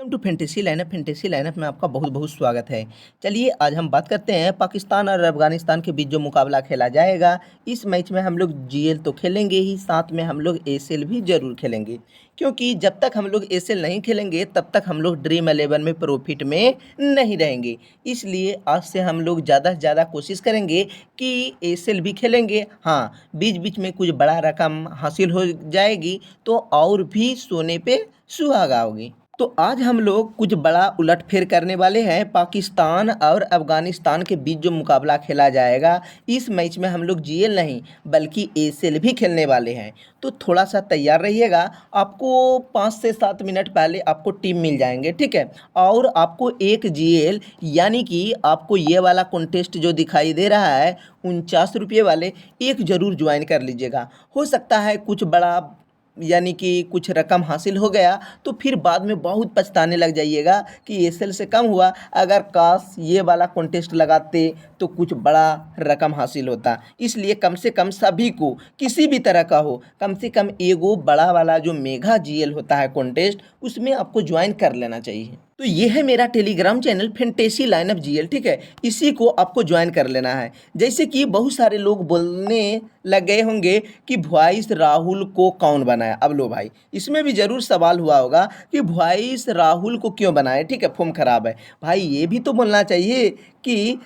Welcome to fantasy lineup में आपका बहुत बहुत स्वागत है। चलिए आज हम बात करते हैं पाकिस्तान और अफगानिस्तान के बीच जो मुकाबला खेला जाएगा। इस मैच में हम लोग जीएल तो खेलेंगे ही, साथ में हम लोग एसएल भी ज़रूर खेलेंगे, क्योंकि जब तक हम लोग एसएल नहीं खेलेंगे तब तक हम लोग ड्रीम 11 में प्रॉफिट में नहीं रहेंगे। इसलिए आज से हम लोग ज़्यादा से ज़्यादा कोशिश करेंगे कि एसएल भी खेलेंगे। हाँ, बीच बीच में कुछ बड़ा रकम हासिल हो जाएगी तो और भी सोने पे सुहागा होगी। तो आज हम लोग कुछ बड़ा उलटफेर करने वाले हैं। पाकिस्तान और अफगानिस्तान के बीच जो मुकाबला खेला जाएगा, इस मैच में हम लोग जीएल नहीं बल्कि एसएल भी खेलने वाले हैं। तो थोड़ा सा तैयार रहिएगा। आपको 5 से 7 मिनट पहले आपको टीम मिल जाएंगे, ठीक है। और आपको एक जीएल यानी कि आपको ये वाला कॉन्टेस्ट जो दिखाई दे रहा है 49 रुपये वाले, एक ज़रूर ज्वाइन कर लीजिएगा। हो सकता है कुछ बड़ा यानी कि कुछ रकम हासिल हो गया तो फिर बाद में बहुत पछताने लग जाइएगा कि एसएल से कम हुआ। अगर काश ये वाला कॉन्टेस्ट लगाते तो कुछ बड़ा रकम हासिल होता। इसलिए कम से कम सभी को, किसी भी तरह का हो, कम से कम एगो बड़ा वाला जो मेगा जीएल होता है कॉन्टेस्ट, उसमें आपको ज्वाइन कर लेना चाहिए। तो ये है मेरा Telegram channel fantasy lineup GL, ठीक है। इसी को आपको ज्वाइन कर लेना है। जैसे कि बहुत सारे लोग बोलने लग गए होंगे कि वॉइस राहुल को कौन बनाया। अब लो भाई, इसमें भी ज़रूर सवाल हुआ होगा कि वॉइस राहुल को क्यों बनाए, ठीक है, फॉर्म खराब है। भाई ये भी तो बोलना चाहिए कि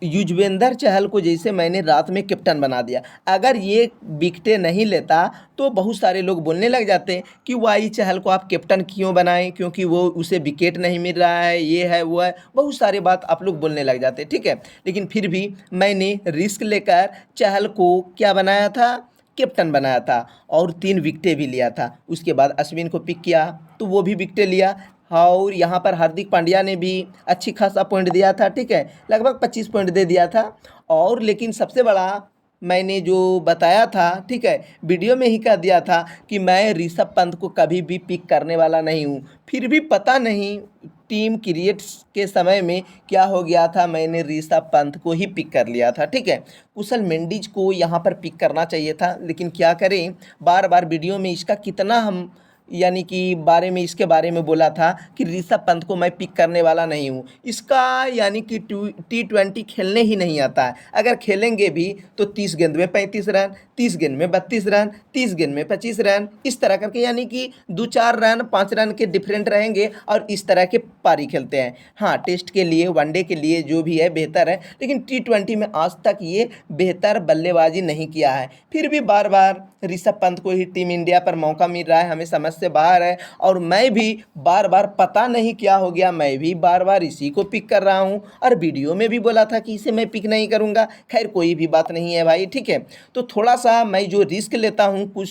युजवेंद्र चहल को जैसे मैंने रात में कैप्टन बना दिया, अगर ये विकेटें नहीं लेता तो बहुत सारे लोग बोलने लग जाते कि वाई चहल को आप कैप्टन क्यों बनाएं, क्योंकि वो उसे विकेट नहीं मिल रहा है, ये है वो है, बहुत सारे बात आप लोग बोलने लग जाते, ठीक है। लेकिन फिर भी मैंने रिस्क लेकर चहल को क्या बनाया था, कैप्टन बनाया था, और 3 विकेटें भी लिया था। उसके बाद अश्विन को पिक किया तो वो भी विकेटें लिया, और यहाँ पर हार्दिक पांड्या ने भी अच्छी खासा पॉइंट दिया था, ठीक है, लगभग 25 पॉइंट दे दिया था। और लेकिन सबसे बड़ा मैंने जो बताया था, ठीक है, वीडियो में ही कह दिया था कि मैं ऋषभ पंत को कभी भी पिक करने वाला नहीं हूँ। फिर भी पता नहीं टीम क्रिएट्स के समय में क्या हो गया था, मैंने ऋषभ पंत को ही पिक कर लिया था, ठीक है। कुशल मेंडिज को यहाँ पर पिक करना चाहिए था, लेकिन क्या करें, बार बार वीडियो में इसका कितना हम यानी कि इसके बारे में बोला था कि ऋषभ पंत को मैं पिक करने वाला नहीं हूँ। इसका यानी कि T20 खेलने ही नहीं आता है। अगर खेलेंगे भी तो 30 गेंद में 35 रन, 30 गेंद में 32 रन, 30 गेंद में 25 रन, इस तरह करके, यानी कि 2-4 रन 5 रन के डिफरेंट रहेंगे और इस तरह के पारी खेलते हैं। हाँ, टेस्ट के लिए, वनडे के लिए जो भी है बेहतर है, लेकिन T20 में आज तक ये बेहतर बल्लेबाजी नहीं किया है। फिर भी बार बार ऋषभ पंत को ही टीम इंडिया पर मौका मिल रहा है, हमें समझ से बाहर है। और मैं भी बार बार पता नहीं क्या हो गया, मैं भी बार बार इसी को पिक कर रहा हूँ, और वीडियो में भी बोला था कि इसे मैं पिक नहीं करूँगा। खैर कोई भी बात नहीं है भाई, ठीक है। तो थोड़ा सा मैं जो रिस्क लेता हूँ, कुछ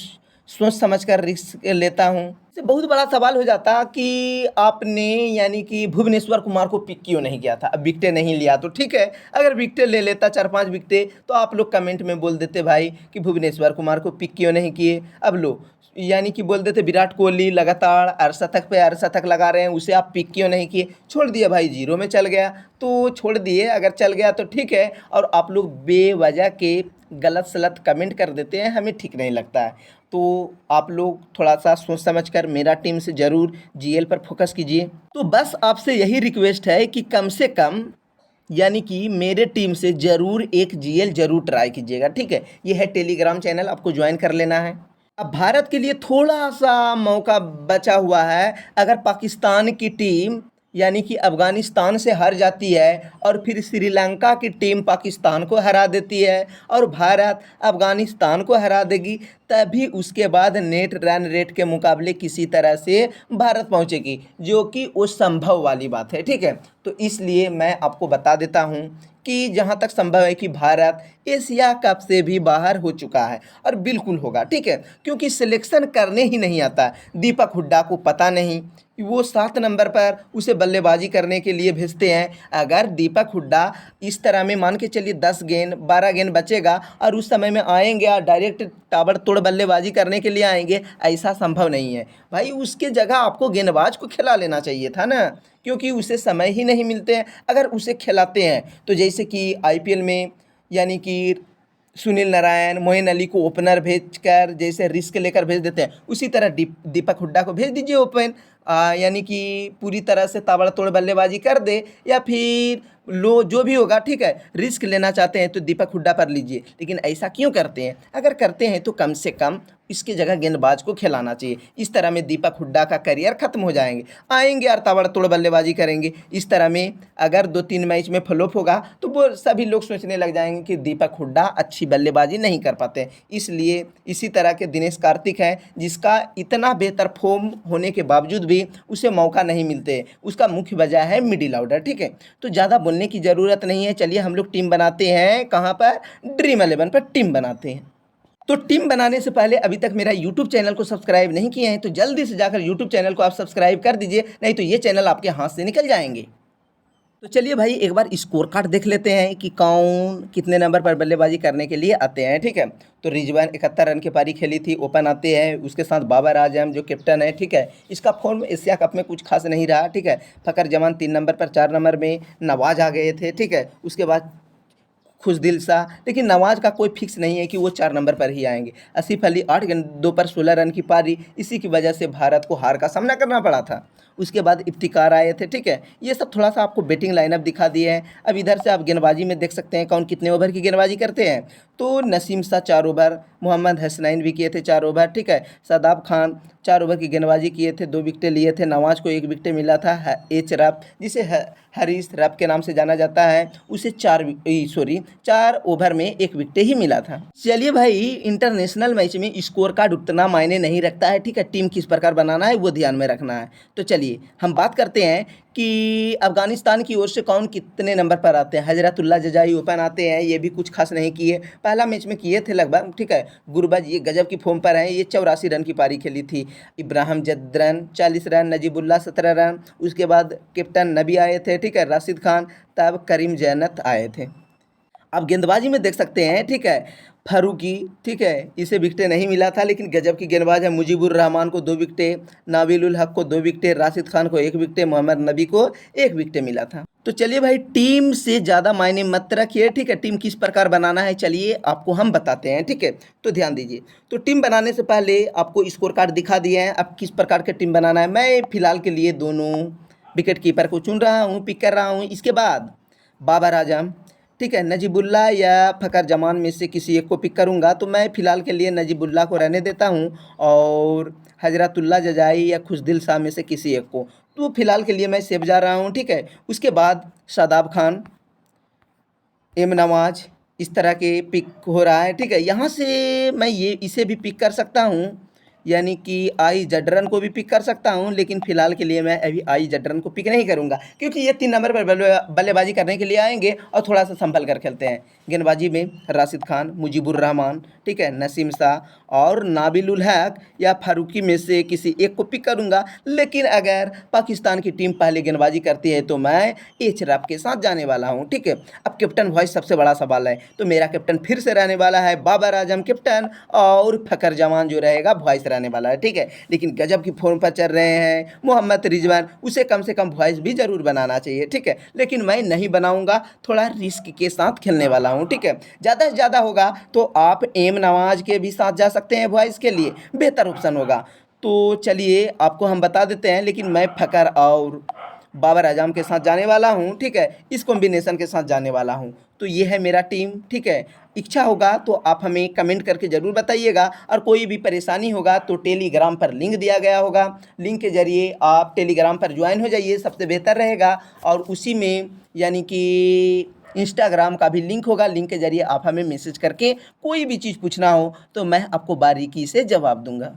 सोच समझ कर रिस्क लेता हूँ। इससे बहुत बड़ा सवाल हो जाता कि आपने यानी कि भुवनेश्वर कुमार को पिक क्यों नहीं किया था। अब विकेटें नहीं लिया तो ठीक है, अगर विकेटें ले लेता 4-5 विकेटें तो आप लोग कमेंट में बोल देते भाई कि भुवनेश्वर कुमार को पिक क्यों नहीं किए। अब लो, यानी कि बोल देते विराट कोहली लगातार अर्धशतक पे अर्धशतक लगा रहे हैं, उसे आप पिक क्यों नहीं किए। छोड़ दिए भाई, जीरो में चल गया तो छोड़ दिए, अगर चल गया तो ठीक है। और आप लोग बेवजह के गलत सलत कमेंट कर देते हैं, हमें ठीक नहीं लगता है। तो आप लोग थोड़ा सा सोच समझ कर मेरा टीम से ज़रूर जीएल पर फोकस कीजिए। तो बस आपसे यही रिक्वेस्ट है कि कम से कम यानी कि मेरे टीम से ज़रूर एक जीएल ज़रूर ट्राई कीजिएगा, ठीक है। ये है टेलीग्राम चैनल, आपको ज्वाइन कर लेना है। अब भारत के लिए थोड़ा सा मौका बचा हुआ है। अगर पाकिस्तान की टीम यानी कि अफ़गानिस्तान से हार जाती है और फिर श्रीलंका की टीम पाकिस्तान को हरा देती है और भारत अफ़गानिस्तान को हरा देगी, तभी उसके बाद नेट रन रेट के मुकाबले किसी तरह से भारत पहुंचेगी, जो कि वो संभव वाली बात है, ठीक है। तो इसलिए मैं आपको बता देता हूं कि जहां तक संभव है कि भारत एशिया कप से भी बाहर हो चुका है, और बिल्कुल होगा, ठीक है, क्योंकि सिलेक्शन करने ही नहीं आता। दीपक हुड्डा को पता नहीं, वो 7 नंबर पर उसे बल्लेबाजी करने के लिए भेजते हैं। अगर दीपक हुड्डा इस तरह में मान के चलिए 10 गेंद 12 गेंद बचेगा और उस समय में आएंगे और डायरेक्ट ताबड़तोड़ बल्लेबाजी करने के लिए आएंगे, ऐसा संभव नहीं है भाई। उसके जगह आपको गेंदबाज को खिला लेना चाहिए था ना, क्योंकि उसे समय ही नहीं मिलते हैं। अगर उसे खिलाते हैं तो जैसे कि आईपीएल में यानी कि सुनील नारायण, मोइन अली को ओपनर भेजकर जैसे रिस्क लेकर भेज देते हैं, उसी तरह दीपक हुड्डा को भेज दीजिए ओपन। यानी कि पूरी तरह से ताबड़तोड़ बल्लेबाजी कर दे, या फिर लो जो भी होगा, ठीक है, रिस्क लेना चाहते हैं तो दीपक हुड्डा पर लीजिए। लेकिन ऐसा क्यों करते हैं? अगर करते हैं तो कम से कम इसकी जगह गेंदबाज को खिलाना चाहिए। इस तरह में दीपक हुड्डा का करियर खत्म हो जाएंगे, आएंगे और ताबड़तोड़ बल्लेबाजी करेंगे। इस तरह में अगर 2-3 मैच में फ्लॉप होगा तो वो सभी लोग सोचने लग जाएंगे कि दीपक हुड्डा अच्छी बल्लेबाजी नहीं कर पाते। इसलिए इसी तरह के दिनेश कार्तिक हैं, जिसका इतना बेहतर फॉर्म होने के बावजूद भी उसे मौका नहीं मिलते। उसका मुख्य वजह है मिडिल ऑर्डर, ठीक है। तो ज़्यादा बोलने की ज़रूरत नहीं है, चलिए हम लोग टीम बनाते हैं। कहाँ पर? ड्रीम 11 पर टीम बनाते हैं। तो टीम बनाने से पहले अभी तक मेरा यूट्यूब चैनल को सब्सक्राइब नहीं किए हैं तो जल्दी से जाकर यूट्यूब चैनल को आप सब्सक्राइब कर दीजिए, नहीं तो ये चैनल आपके हाथ से निकल जाएंगे। तो चलिए भाई एक बार स्कोर कार्ड देख लेते हैं कि कौन कितने नंबर पर बल्लेबाजी करने के लिए आते हैं, ठीक है। तो रिजवान 71 रन की पारी खेली थी, ओपन आते हैं। उसके साथ बाबर आजम जो कैप्टन है, ठीक है, इसका फॉर्म एशिया कप में कुछ खास नहीं रहा, ठीक है। फ़खर जमान 3 नंबर पर, 4 नंबर में नवाज आ गए थे, ठीक है। उसके बाद खुशदिल शाह, लेकिन नवाज का कोई फिक्स नहीं है कि वो 4 नंबर पर ही आएंगे। आसिफ अली 8 गेंदों पर 16 रन की पारी, इसी की वजह से भारत को हार का सामना करना पड़ा था। उसके बाद इफ्तिकार आए थे, ठीक है। ये सब थोड़ा सा आपको बैटिंग लाइनअप दिखा दिए हैं। अब इधर से आप गेंदबाजी में देख सकते हैं कौन कितने ओवर की गेंदबाजी करते हैं। तो नसीम शाह 4 ओवर, मोहम्मद हसनैन भी किए थे 4 ओवर, ठीक है। शादाब खान 4 ओवर की गेंदबाजी किए थे, 2 विकेटें लिए थे। नवाज को 1 विकेट मिला था। एच रफ, जिसे हरीश रफ के नाम से जाना जाता है, उसे 4 ओवर में 1 विकेट ही मिला था। चलिए भाई, इंटरनेशनल मैच में स्कोर कार्ड उतना मायने नहीं रखता है, ठीक है। टीम किस प्रकार बनाना है वो ध्यान में रखना है। तो चलिए हम बात करते हैं कि अफगानिस्तान की ओर से कौन कितने नंबर पर आते हैं। हजरतुल्ला जजाई ओपन आते हैं, ये भी कुछ खास नहीं किए, पहला मैच में किए थे लगभग, ठीक है। गुरबज ये गजब की फॉर्म पर हैं, ये 84 रन की पारी खेली थी। Ibrahim Zadran 40 run, Najibullah 17 run. उसके बाद कैप्टन नबी आए थे, ठीक है, राशिद खान, तब करीम जैनत आए थे। अब गेंदबाजी में देख सकते हैं, ठीक है, फारूकी, ठीक है, इसे विकेटें नहीं मिला था, लेकिन गजब की गेंदबाज है। मुजीबुर रहमान को 2 विकेटें, नाबिलुल हक को 2 विकेटें, राशिद खान को 1 विकेट, मोहम्मद नबी को 1 विकेट मिला था। तो चलिए भाई, टीम से ज़्यादा मायने मत रखिए, ठीक है। टीम किस प्रकार बनाना है चलिए आपको हम बताते हैं, ठीक है। तो ध्यान दीजिए। तो टीम बनाने से पहले आपको स्कोर कार्ड दिखा दिए हैं, अब किस प्रकार की टीम बनाना है। मैं फिलहाल के लिए दोनों विकेट कीपर को चुन रहा हूँ, पिक कर रहा हूँ। इसके बाद बाबर आजम, ठीक है, नजीबुल्ला या फ़खर जमान में से किसी एक को पिक करूंगा। तो मैं फ़िलहाल के लिए नजीबुल्ला को रहने देता हूं, और हजरतुल्ला जजाई या खुशदिल शाह में से किसी एक को, तो फ़िलहाल के लिए मैं सेफ जा रहा हूं, ठीक है। उसके बाद शादाब खान, एम नवाज, इस तरह के पिक हो रहा है, ठीक है। यहाँ से मैं इसे भी पिक कर सकता हूँ, यानी कि आई जडरन को भी पिक कर सकता हूं, लेकिन फिलहाल के लिए मैं अभी आई जडरन को पिक नहीं करूंगा, क्योंकि ये 3 नंबर पर बल्लेबाजी करने के लिए आएंगे और थोड़ा सा संभल कर खेलते हैं। गेंदबाजी में राशिद खान, मुजीबुर रहमान, ठीक है, नसीम शाह और नाबिलुल हक या फारूकी में से किसी एक को पिक करूंगा। लेकिन अगर पाकिस्तान की टीम पहले गेंदबाजी करती है तो मैं एच रफ के साथ जाने वाला हूं, ठीक है। अब कैप्टन वॉइस सबसे बड़ा सवाल है, तो मेरा कैप्टन फिर से रहने वाला है बाबर आजम कैप्टन, और फ़खर जमान जो रहेगा वॉइस रहने वाला है, ठीक है। लेकिन गजब की फॉर्म पर चल रहे हैं मोहम्मद रिजवान, उसे कम से कम वॉइस भी जरूर बनाना चाहिए, ठीक है। लेकिन मैं नहीं बनाऊंगा, थोड़ा रिस्क के साथ खेलने वाला हूं, ठीक है। ज़्यादा से ज़्यादा होगा तो आप एम नवाज के भी साथ जा सकते हैं, वॉइस के लिए बेहतर ऑप्शन होगा। तो चलिए आपको हम बता देते हैं, लेकिन मैं फ़खर और बाबर आजम के साथ जाने वाला हूं, ठीक है, इस कॉम्बिनेशन के साथ जाने वाला हूं। तो ये है मेरा टीम, ठीक है। इच्छा होगा तो आप हमें कमेंट करके ज़रूर बताइएगा, और कोई भी परेशानी होगा तो टेलीग्राम पर लिंक दिया गया होगा, लिंक के ज़रिए आप टेलीग्राम पर ज्वाइन हो जाइए, सबसे बेहतर रहेगा। और उसी में यानी कि इंस्टाग्राम का भी लिंक होगा, लिंक के ज़रिए आप हमें मैसेज करके कोई भी चीज़ पूछना हो तो मैं आपको बारीकी से जवाब दूंगा।